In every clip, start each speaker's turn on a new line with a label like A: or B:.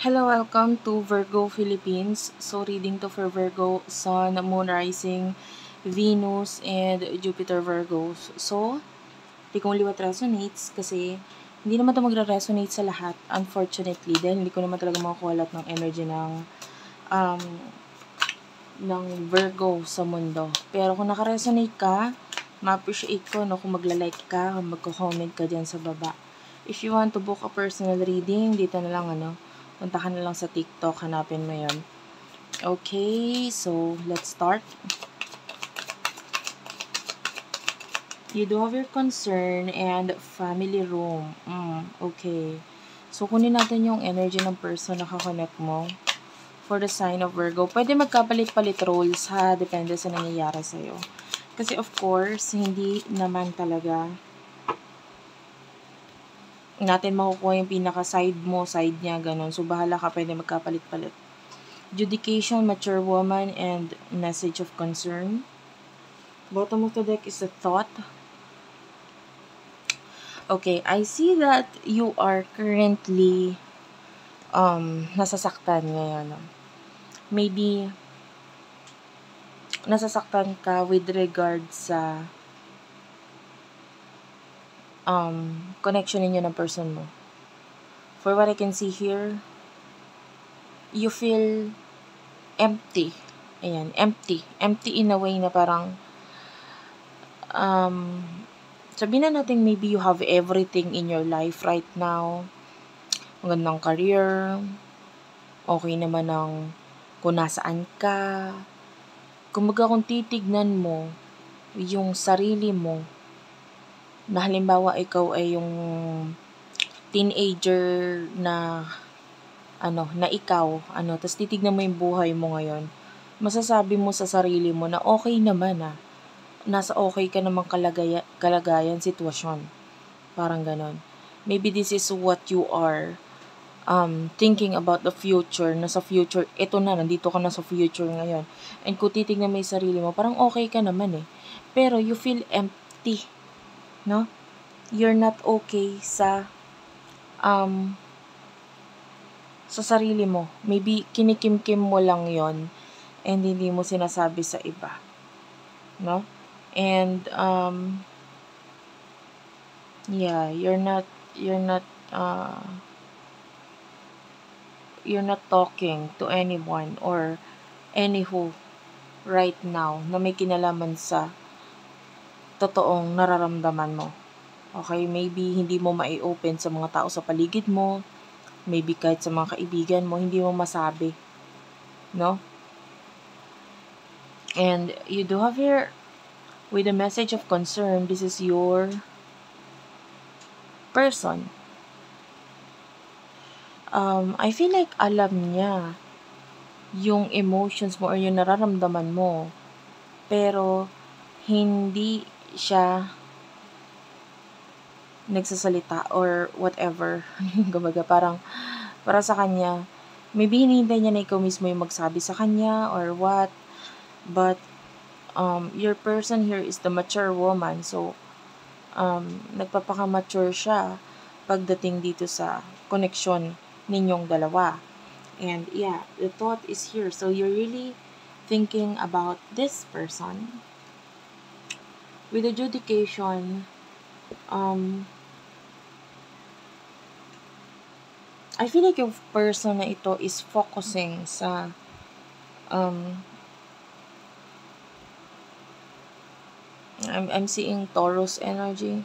A: Hello, welcome to Virgo Philippines. So, reading to for Virgo, Sun, Moon Rising, Venus, and Jupiter Virgos. So, di kong liwat resonates kasi hindi naman ito magre-resonate sa lahat, unfortunately, dahil hindi ko naman talaga makukuha lahat ng energy um, ng Virgo sa mundo. Pero kung naka-resonate ka, ma-appreciate ko no, kung magla-like ka, kung magko-comment ka dyan sa baba. If you want to book a personal reading, dito na lang punta ka na lang sa TikTok, hanapin mo yon. Okay, so let's start. You do have your concern and family room. Okay. So, kunin natin yung energy ng person na kakonect mo for the sign of Virgo. Pwede magkapalit-palit roles ha, depende sa nangyayari sa'yo. Kasi of course, hindi naman talaga natin makukuha yung pinaka-side mo, side niya, ganun. So, bahala ka, pwede magkapalit-palit. Judication, mature woman, and message of concern. Bottom of the deck is a thought. Okay, I see that you are currently nasasaktan ngayon. Maybe nasasaktan ka with regard sa connection ninyo ng person mo. For what I can see here, you feel empty. Ayan, empty. Empty in a way na parang sabihin na natin maybe you have everything in your life right now. Magandang career, okay naman ang kung nasaan ka. Kumbaga kung titignan mo yung sarili mo, na halimbawa ikaw ay yung teenager na na ikaw, tapos titignan mo yung buhay mo ngayon, masasabi mo sa sarili mo na okay naman nasa okay ka namang kalagayan, sitwasyon. Parang ganon. Maybe this is what you are thinking about the future, nasa future, ito na, nandito ka na sa future ngayon. And kung titignan mo yung sarili mo, parang okay ka naman pero you feel empty, no? You're not okay sa sarili mo. Maybe kinikimkim mo lang yon and hindi mo sinasabi sa iba, no? And yeah, you're not talking to anyone or anyone right now na may kinalaman sa totoong nararamdaman mo. Okay, maybe hindi mo mai-open sa mga tao sa paligid mo, maybe kahit sa mga kaibigan mo, hindi mo masabi, no? And you do have here, with a message of concern, this is your person. I feel like alam niya yung emotions mo or yung nararamdaman mo, pero hindi siya nagsasalita or whatever. Kumbaga parang para sa kanya, maybe hinihintay niya na ikaw mismo yung magsabi sa kanya or what, but your person here is the mature woman, so nagpapaka-mature siya pagdating dito sa connection ninyong dalawa. And yeah, the thought is here. So you're really thinking about this person. With adjudication, I feel like yung person na ito is focusing sa I'm seeing Taurus energy.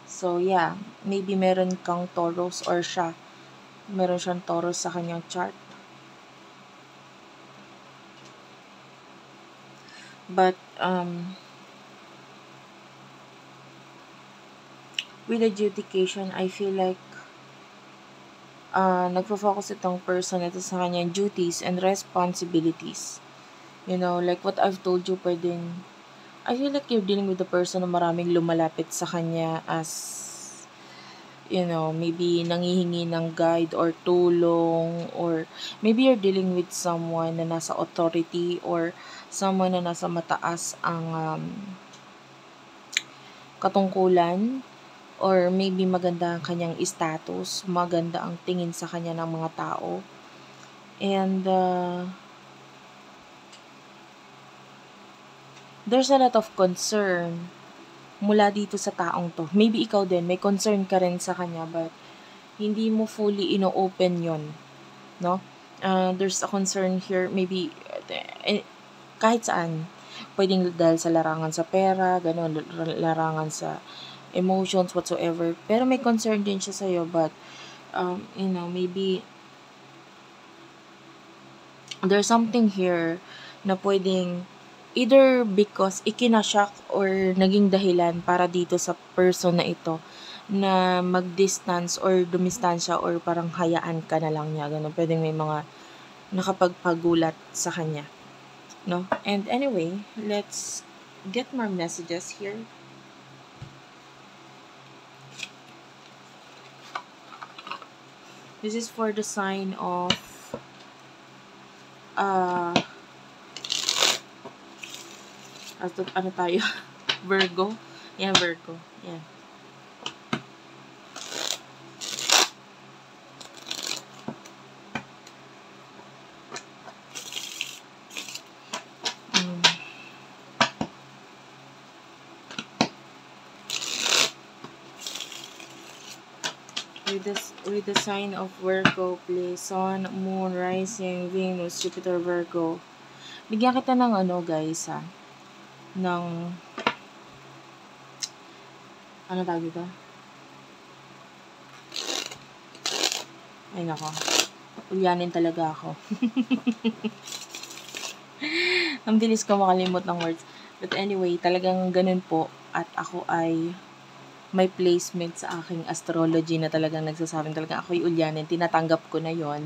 A: So yeah, maybe meron kang Taurus or meron siyang Taurus sa kanyang chart. But with adjudication, I feel like nagfo-focus itong person ito sa kanyang duties and responsibilities. You know, like what I've told you, I feel like you're dealing with a person na maraming lumalapit sa kanya as, maybe nangihingi ng guide or tulong, or maybe you're dealing with someone na nasa authority or someone na nasa mataas ang katungkulan or maybe maganda ang kanyang status, maganda ang tingin sa kanya ng mga tao. And there's a lot of concern mula dito sa taong to. Maybe ikaw din, may concern ka rin sa kanya, but hindi mo fully ino-open yon, no? There's a concern here, maybe kahit saan. Pwedeng dahil sa larangan sa pera, gano'n, larangan sa emotions, whatsoever. Pero may concern din siya sa'yo, but, maybe there's something here na pwedeng either because ikinashock or naging dahilan para dito sa person na ito na mag-distance or dumistansya or parang hayaan ka na lang niya. Ganun. Pwedeng may mga nakapagpagulat sa kanya. No? And anyway, let's get more messages here. This is for the sign of ano tayo? Virgo. Yan, Virgo. Yan. With the sign of Virgo, please. Sun, Moon, Rising, Venus, Jupiter, Virgo. Bigyan kita ng guys, ng ano tawag dito? Ay nako. Ulyanin talaga ako. Ang bilis ko makalimot ng words. But anyway, talagang ganun po. At ako ay may placement sa aking astrology na talagang nagsasabing talagang ako'y ulyanin. Tinatanggap ko na yon.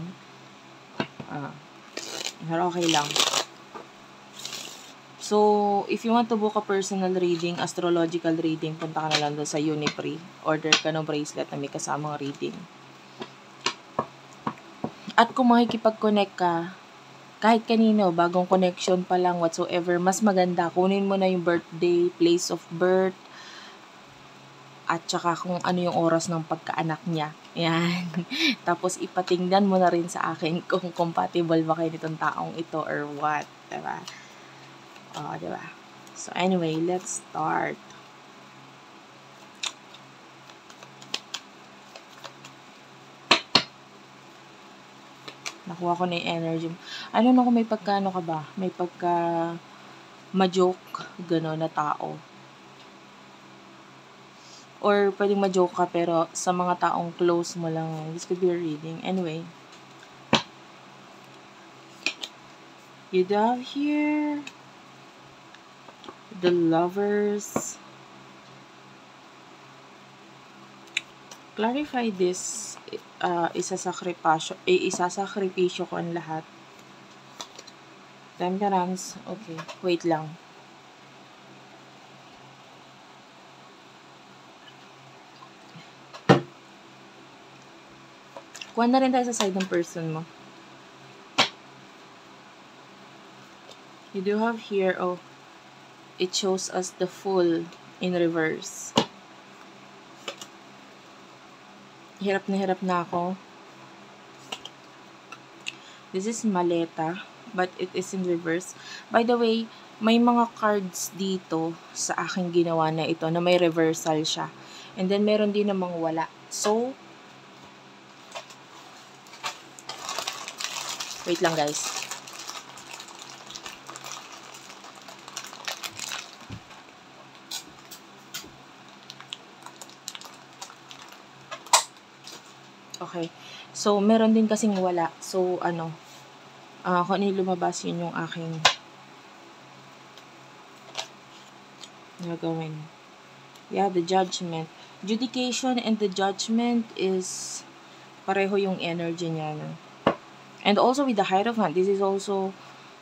A: Pero okay lang. So, if you want to book a personal reading, astrological reading, punta ka na lang doon sa Unipree. Order ka ng bracelet na may kasamang reading. At kung makikipag-connect ka, kahit kanino, bagong connection pa lang, whatsoever, mas maganda. Kunin mo na yung birthday, place of birth, at saka kung ano yung oras ng pagkaanak niya. Yan. Tapos ipatingnan mo na rin sa akin kung compatible ba kayo nitong taong ito or what. Diba? Diba? So anyway, let's start. Nakuha ko na yung energy. I don't know kung may pagka ka ba? May pagka ma-joke, gano'n na tao. Or pwedeng ma-joke ka pero sa mga taong close mo lang. This could be a reading. Anyway. You have here the Lovers. Clarify this. Isasakripisyo ko ang lahat. Temperance. Okay. Wait lang. Kuha na rin tayo sa side ng person mo. You do have here, it shows us the Fool in reverse. Hirap na ako. This is Maleta, but it is in reverse. By the way, may mga cards dito sa aking ginawa na ito na may reversal siya. And then, meron din namang wala. So, wait lang guys. Okay. So, meron din kasing wala. So, kung ano yung lumabas, yun yung aking gagawin. Yeah, the Judgment. Judication and the Judgment is pareho yung energy niya. No? And also with the Hierophant, this is also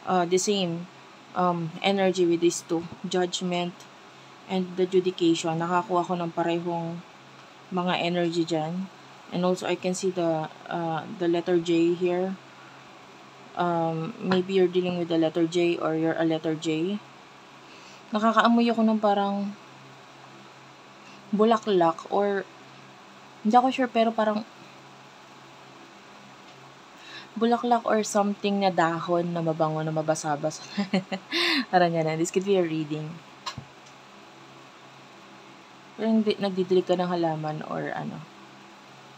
A: the same energy with these two. Judgment and the Judication. Nakakuha ko ng parehong mga energy dyan. And also, I can see the letter J here. Maybe you're dealing with the letter J or you're a letter J. Nakakaamoy ako ng parang bulaklak or hindi ako sure pero parang bulaklak or something na dahon na mabango na mabasa-basa. Parang ganun. This could be a reading. Parang nagdidilig ka ng halaman or ano.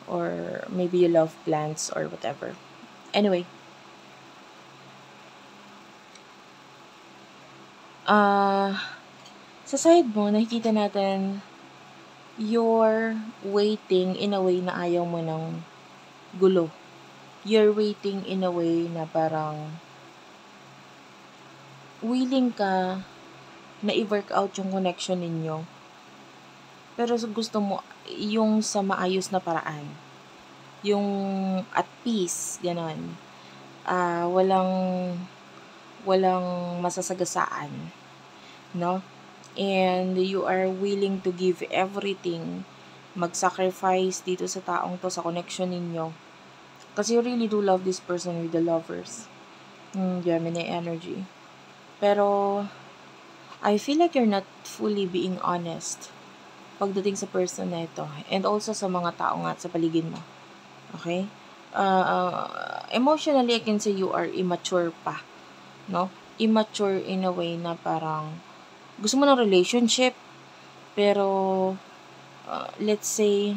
A: Or maybe you love plants or whatever. Anyway. Sa side mo, nakikita natin you're waiting in a way na ayaw mo ng gulo. You're waiting in a way na parang willing ka na i-work out yung connection ninyo. Pero gusto mo yung sa maayos na paraan. Yung at peace, ganon. Walang masasagasaan. No? And you are willing to give everything, mag-sacrifice dito sa taong to, sa connection ninyo. Kasi you really do love this person with the lovers. Gemini energy. Pero, I feel like you're not fully being honest pagdating sa person na ito. And also sa mga tao nga sa paligid mo. Okay? Emotionally, I can say you are immature pa. No? Immature in a way na parang gusto mo ng relationship, pero let's say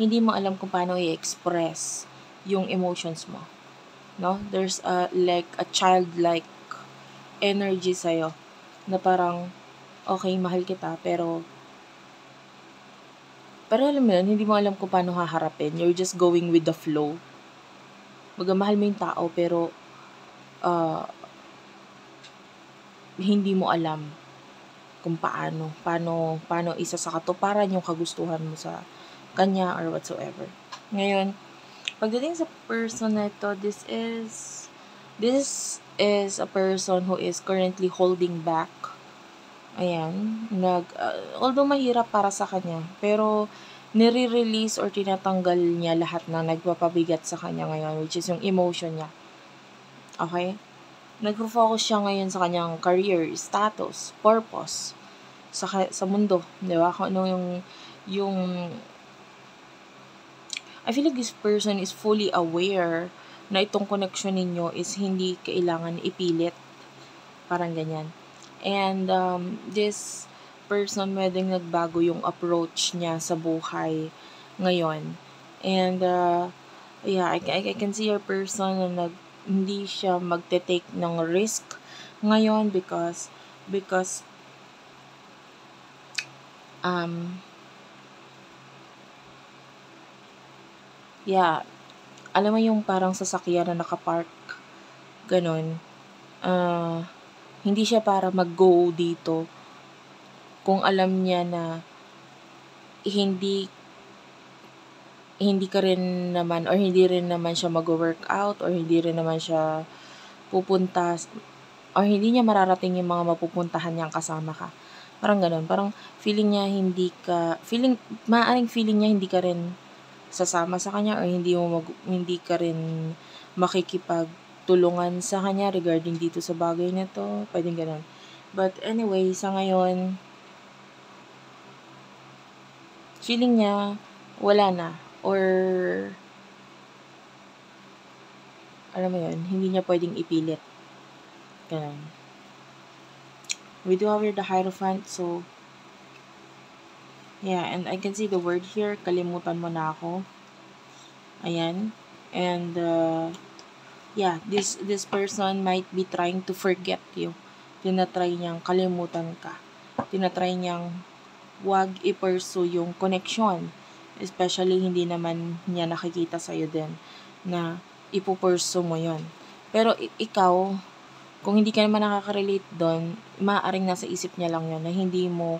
A: hindi mo alam kung paano i-express yung emotions mo. No? There's like a childlike energy sa'yo na parang okay, mahal kita, pero alam mo yun, hindi mo alam kung paano haharapin. You're just going with the flow. Mahal mo yung tao, pero hindi mo alam kung paano isa sa katuparan yung kagustuhan mo sa kanya or whatsoever. Ngayon, pagdating sa person na ito, this is a person who is currently holding back. Ayan, although mahirap para sa kanya, pero nire-release or tinatanggal niya lahat na nagpapabigat sa kanya ngayon, which is yung emotion niya. Okay? Nagfo-focus siya ngayon sa kanyang career, status, purpose sa mundo, 'di ba? Kung ano yung I feel like this person is fully aware na itong connection ninyo is hindi kailangan ipilit. Parang ganyan. And this person pwedeng nagbago yung approach niya sa buhay ngayon. And yeah, I can see your person na hindi siya magte-take ng risk ngayon because yeah, alam mo yung parang sasakyan na nakapark, ganon. Hindi siya para mag-go dito kung alam niya na hindi ka rin naman or hindi rin naman siya mag-workout or hindi rin naman siya pupunta or hindi niya mararating yung mga mapupuntahan niyang kasama ka. Parang ganun. Parang maaaring feeling niya hindi ka rin sasama sa kanya or hindi ka rin makikipagtulungan sa kanya regarding dito sa bagay na to. Pwedeng ganun. But anyway, sa ngayon, feeling niya wala na. Or alam mo yun, hindi niya pwedeng ipilit. Ganun. We do have here the Hierophant, so yeah, and I can see the word here, kalimutan mo na ako. Ayan. And yeah, this person might be trying to forget you. Tinatry niyang kalimutan ka. Tinatry niyang wag i-pursue yung connection. Especially, hindi naman niya nakikita sa'yo din na ipupursue mo yon. Pero ikaw, kung hindi ka naman nakaka-relate doon, maaaring nasa isip niya lang yun na hindi mo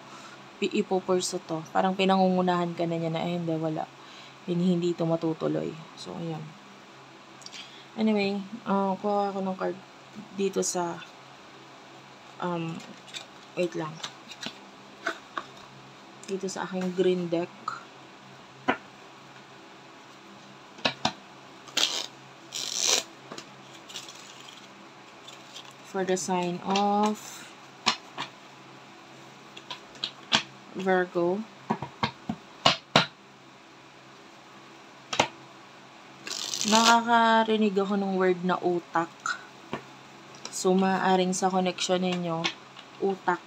A: ipupursue to. Parang pinangungunahan ka na niya na, hindi, wala. Hindi ito matutuloy. So, ayan. Anyway, kuha ako ng card dito sa wait lang. Dito sa aking green deck. For the sign of Virgo. Nakakarinig ako ng word na utak. So, maaaring sa connection ninyo, utak.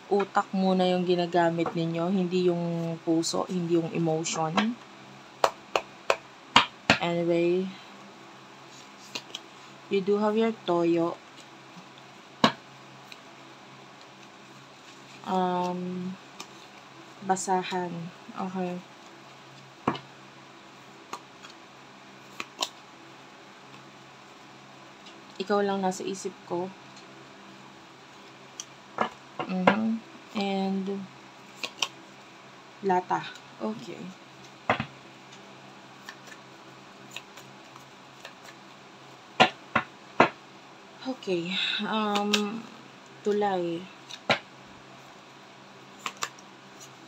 A: Utak muna yung ginagamit ninyo, hindi yung puso, hindi yung emotion. Anyway, you do have your toyo. Basahan. Okay. Ikaw lang nasa isip ko. And lata. Okay. Okay. Tulay.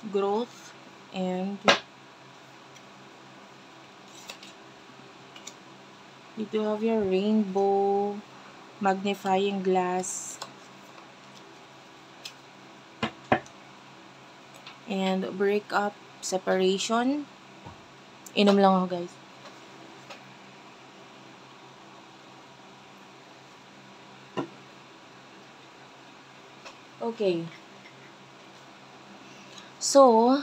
A: Growth and you do have your rainbow, magnifying glass, and breakup, separation. Inom lang ako, guys. Okay. So,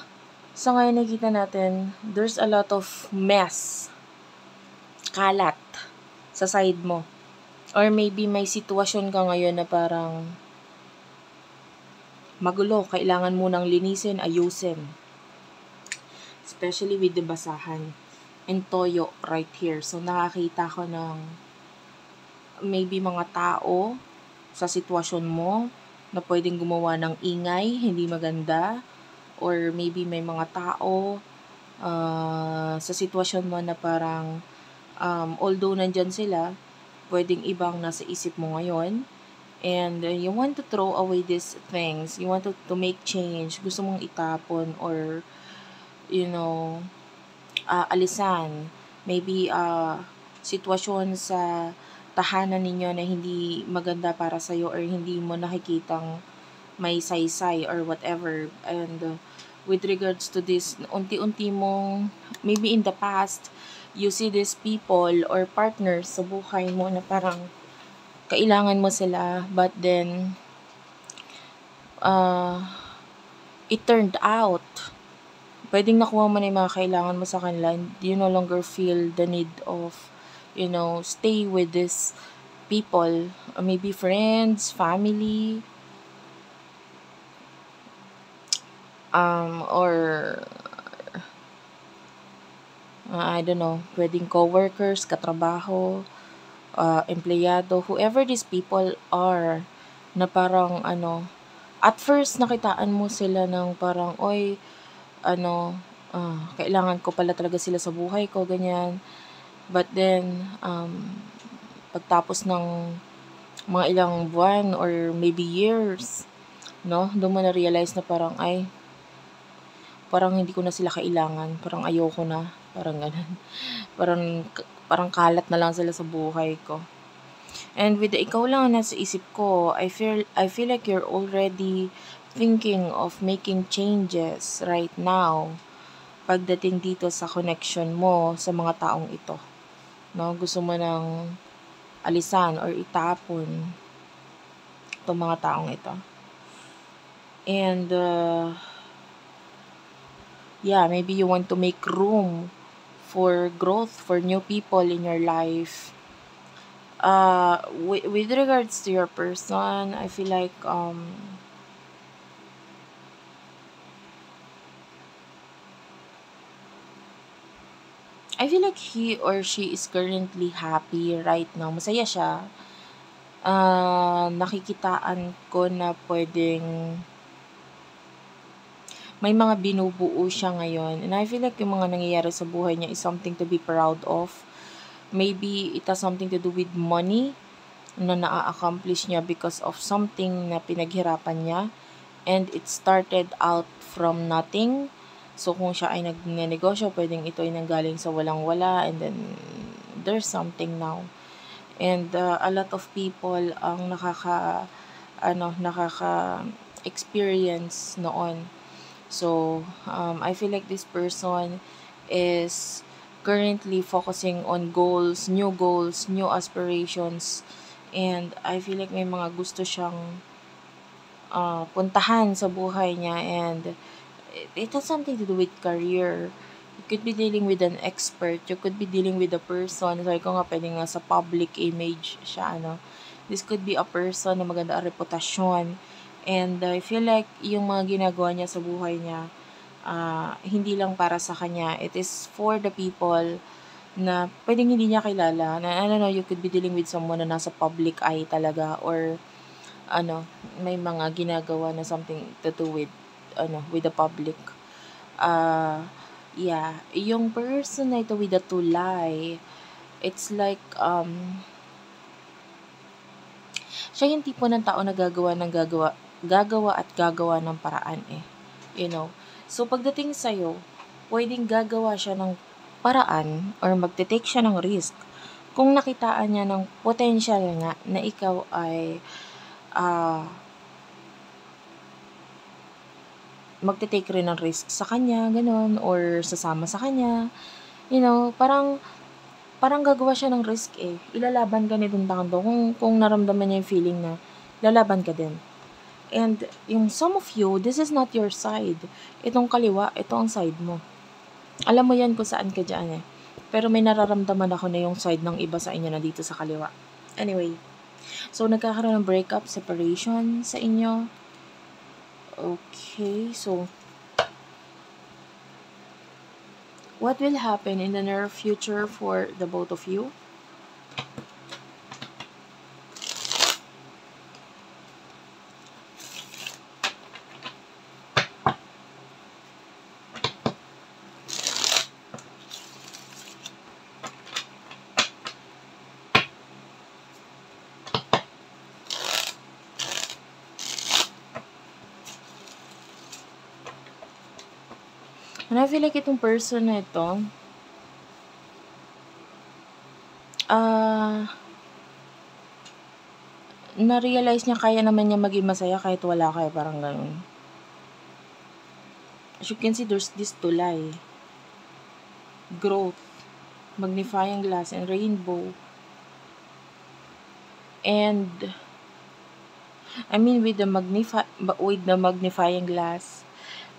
A: sa ngayon nakita natin, there's a lot of mess, kalat, sa side mo. Or maybe may sitwasyon ka ngayon na parang magulo, kailangan mo nang linisin, ayusin. Especially with the basahan and toyo right here. So, nakakita ko ng maybe mga tao sa sitwasyon mo na pwedeng gumawa ng ingay, hindi maganda. Or maybe may mga tao sa sitwasyon mo na parang although nandyan sila, pwedeng ibang nasa isip mo ngayon. And you want to throw away these things. You want to make change. Gusto mong itapon or, alisan. Maybe sitwasyon sa tahanan ninyo na hindi maganda para sa'yo or hindi mo nakikitang may saysay or whatever. And with regards to this, unti-unti mong, maybe in the past, you see these people or partners sa buhay mo na parang kailangan mo sila, but then it turned out pwedeng nakuha mo na yung mga kailangan mo sa kanila and you no longer feel the need of stay with these people, maybe friends, family, or I don't know, pwedeng coworkers, katrabaho, empleyado, whoever these people are, na parang at first nakitaan mo sila ng parang, oy, kailangan ko pala talaga sila sa buhay ko, ganyan. But then, pagtapos ng mga ilang buwan or maybe years, doon mo na-realize na parang, parang hindi ko na sila kailangan, parang ayoko na, parang ganun. parang kalat na lang sila sa buhay ko. And with the ikaw lang nasa isip ko, I feel like you're already thinking of making changes right now pagdating dito sa connection mo sa mga taong ito. Gusto mo nang alisan or itapon itong mga taong ito. And maybe you want to make room for growth, for new people in your life. With regards to your person, I feel like he or she is currently happy right now. Masaya siya. Nakikitaan ko na pwedeng may mga binubuo siya ngayon. And I feel like yung mga nangyayari sa buhay niya is something to be proud of. Maybe it has something to do with money na na-accomplish niya because of something na pinaghirapan niya. And it started out from nothing. So, kung siya ay nagnenegosyo, pwedeng ito ay nanggaling sa walang-wala. And then, there's something now. And a lot of people ang nakaka-experience noon So, I feel like this person is currently focusing on goals, new aspirations, and I feel like may mga gusto siyang puntahan sa buhay niya, and it has something to do with career. You could be dealing with an expert, you could be dealing with a person, sabi ko nga pwede nga sa public image siya, ano. This could be a person na maganda ang reputasyon, and I feel like yung mga ginagawa niya sa buhay niya, hindi lang para sa kanya, it is for the people na pwedeng hindi niya kilala, na I don't know, you could be dealing with someone na nasa public eye talaga, or ano, may mga ginagawa na something to do with, with the public. Yeah, yung person na ito with the tulay, it's like, siya yung tipo ng tao na gagawa at gagawa ng paraan eh. You know? So, pagdating sa'yo, pwedeng gagawa siya ng paraan or magte-take siya ng risk kung nakitaan niya ng potential nga na ikaw ay magte-take rin ng risk sa kanya, ganun, or sasama sa kanya. You know, parang gagawa siya ng risk eh. Ilalaban ka nitong tao kung naramdaman niya yung feeling na lalaban ka din. And yung some of you, this is not your side. Itong kaliwa, ito ang side mo. Alam mo yan kung saan ka dyan eh. Pero may nararamdaman ako na yung side ng iba sa inyo na dito sa kaliwa. Anyway, so nagkakaroon ng breakup, separation sa inyo. Okay, so what will happen in the near future for the both of you? And I feel like itong person na ito, na-realize niya kaya naman niya maging masaya kahit wala kayo, parang ganun. As you can see, there's this tulay, growth, magnifying glass, and rainbow. And I mean with the magnifying glass,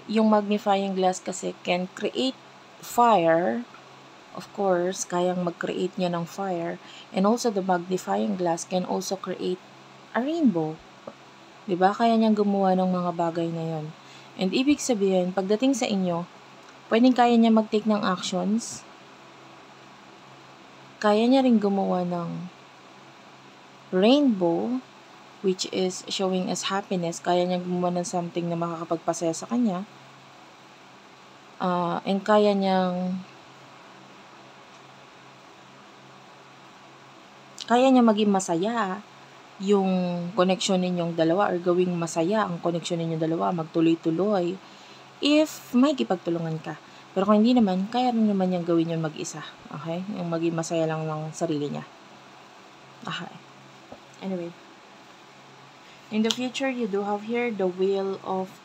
A: yung magnifying glass kasi can create fire. Of course, kayang mag-create niya ng fire. And also, the magnifying glass can also create a rainbow. Diba? Kaya niyang gumawa ng mga bagay na yon. And ibig sabihin, pagdating sa inyo, pwedeng kaya niya mag-take ng actions. Kaya niya rin gumawa ng rainbow, which is showing as happiness. Kaya niya gumawa ng something na makakapagpasaya sa kanya. And kaya niyang maging masaya yung connection ninyong dalawa, or gawing masaya ang connection ninyong dalawa, magtuloy-tuloy if may kipagtulungan ka. Pero kung hindi naman, kaya rin naman niyang gawin yun mag-isa. Okay? Yung maging masaya lang ng sarili niya. Okay. Anyway. In the future, you do have here the Wheel of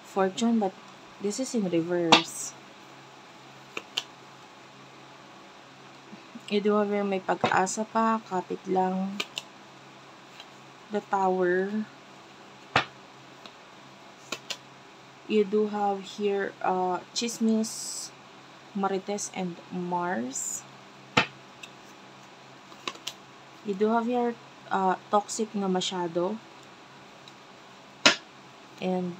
A: Fortune, but this is in reverse. You do have here may pag-asa pa, kapit lang. The Tower. You do have here Chismis, Marites, and Mars. You do have here toxic na masyado. And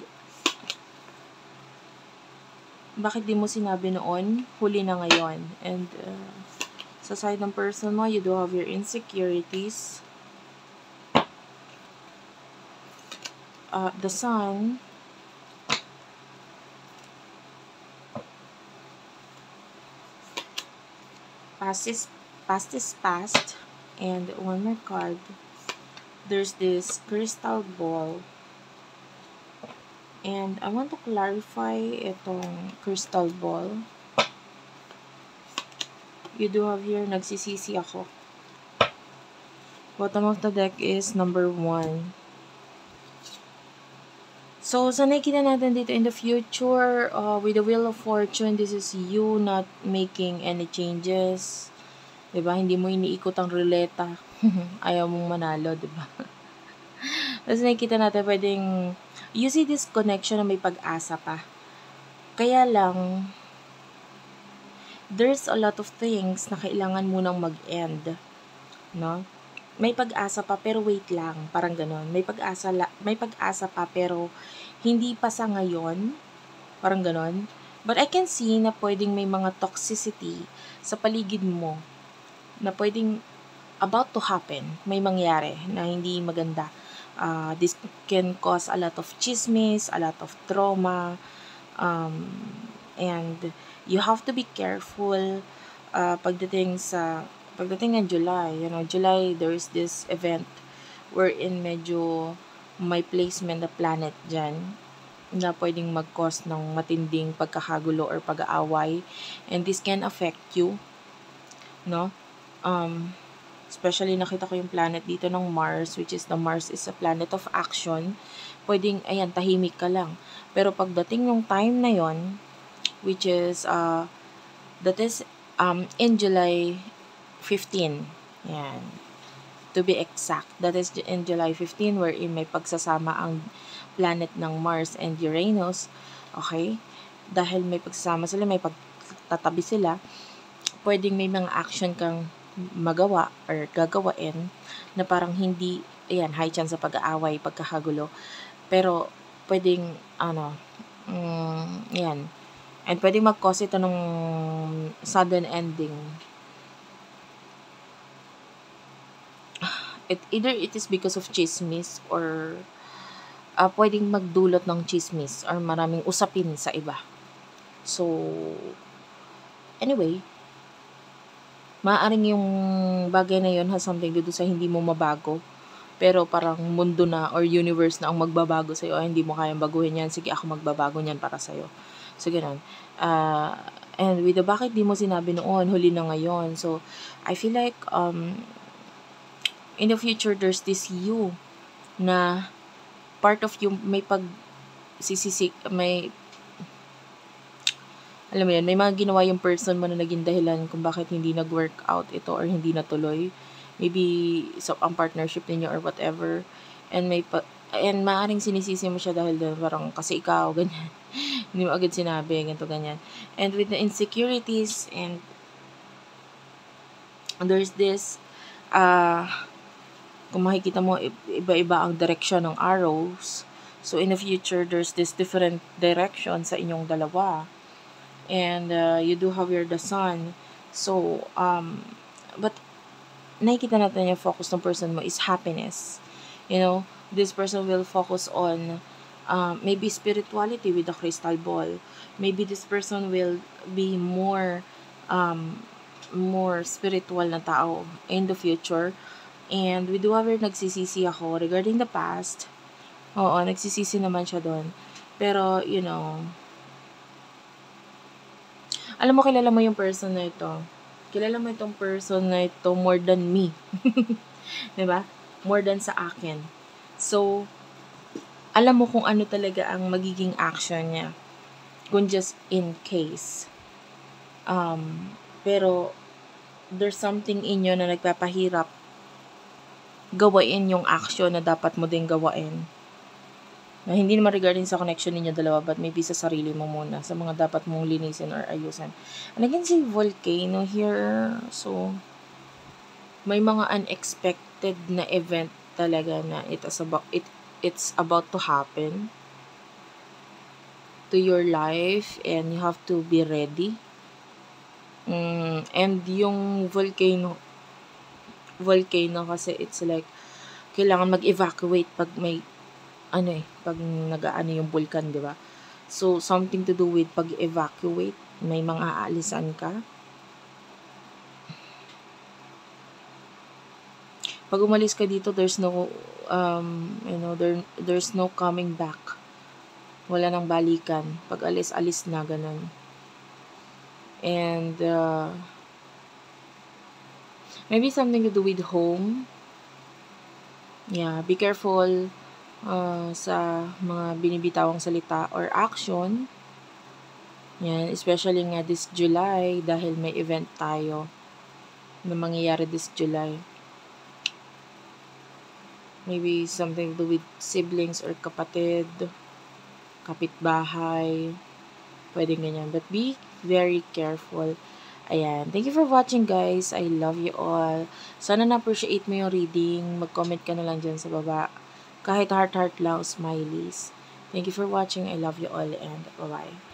A: bakit di mo sinabi noon? Huli na ngayon. And sa side ng person mo, you do have your insecurities. The Sun. Past is past. And one more card. There's this crystal ball. And I want to clarify itong crystal ball. You do have here, nagsisisi ako. Bottom of the deck is number 1. So, sa nakikita natin dito in the future, with the Wheel of Fortune, this is you not making any changes. Diba? Hindi mo iniikot ang ruleta. Ayaw mong manalo, diba? Tapos nakikita natin pwedeng, you see this connection na may pag-asa pa. Kaya lang, there's a lot of things na kailangan munang mag-end. No? May pag-asa pa pero wait lang, parang ganon. May pag-asa pa pero hindi pa sa ngayon, parang ganon. But I can see na pwedeng may mga toxicity sa paligid mo na pwedeng about to happen, may mangyari na hindi maganda. This can cause a lot of chismis, a lot of trauma, and you have to be careful pagdating ng July. July, there is this event wherein medyo may placement na planet dyan na pwedeng mag-cause ng matinding pagkakagulo or pag-aaway, and this can affect you, no? Especially nakita ko yung planet dito ng Mars, which is the Mars is a planet of action. Pwedeng, ayan, tahimik ka lang. Pero pagdating ng time na yon, which is, that is, in July 15. Yan. To be exact. That is in July 15, wherein may pagsasama ang planet ng Mars and Uranus. Okay? Dahil may pagsasama sila, may pagtatabi sila, pwedeng may mga action kang magawa or gagawain na parang hindi, ayan, high chance sa pag-aaway, pagkakagulo. Pero, pwedeng, yan. And pwedeng mag-cause ito ng sudden ending. Either it is because of chismis or pwedeng magdulot ng chismis or maraming usapin sa iba. So, anyway, maaaring yung bagay na yun has something to do sa hindi mo mabago. Pero parang mundo na or universe na ang magbabago sa'yo. Hindi mo kayang baguhin yan. Sige, ako magbabago niyan para sa'yo. So, ganun. And with the bakit di mo sinabi noon, huli na ngayon. So, I feel like, in the future, there's this you na part of you may alam mo yan, may mga ginawa yung person mo na naging dahilan kung bakit hindi nag-work out ito or hindi natuloy. Maybe ang partnership ninyo or whatever. And maaaring sinisisi mo siya dahil parang kasi ikaw, ganyan. Hindi mo agad sinabi, ganito, ganyan. And with the insecurities and there's this, kung makikita mo, iba-iba ang direction ng arrows. So, in the future, there's this different direction sa inyong dalawa. And you do have the sun. So, but nakikita natin yung focus ng person mo is happiness. This person will focus on maybe spirituality with the crystal ball. Maybe this person will be more spiritual na tao in the future. And we do have nagsisisi ako regarding the past. Oo, nagsisisi naman siya doon. Pero, alam mo, kilala mo yung person na ito. Kilala mo itong person na ito more than me. Diba? More than sa akin. So, alam mo kung ano talaga ang magiging action niya. Kung just in case. Pero, there's something in you na nagpapahirap gawain yung action na dapat mo din gawain. Na hindi naman regarding sa connection ninyo dalawa, but maybe sa sarili mo muna, sa mga dapat mong linisin or ayusin. And I can see volcano here. So, may mga unexpected na event talaga na it's about to happen to your life, and you have to be ready. And yung volcano kasi it's like kailangan mag-evacuate pag may pag nag-aano yung vulkan, di ba? So, something to do with pag-evacuate. May mga aalisan ka. Pag umalis ka dito, there's no, there's no coming back. Wala nang balikan. Pag alis na, ganun. And, maybe something to do with home. Yeah, be careful sa mga binibitawang salita or action. Yan, especially nga this July dahil may event tayo na mangyayari this July. Maybe something to do with siblings or kapatid, kapitbahay, pwedeng ganyan. But be very careful. Ayan. Thank you for watching, guys. I love you all. Sana na-appreciate mo yung reading. Mag-comment ka na lang dyan sa baba. Kahit heart-heart lang, smileys. Thank you for watching. I love you all and bye-bye.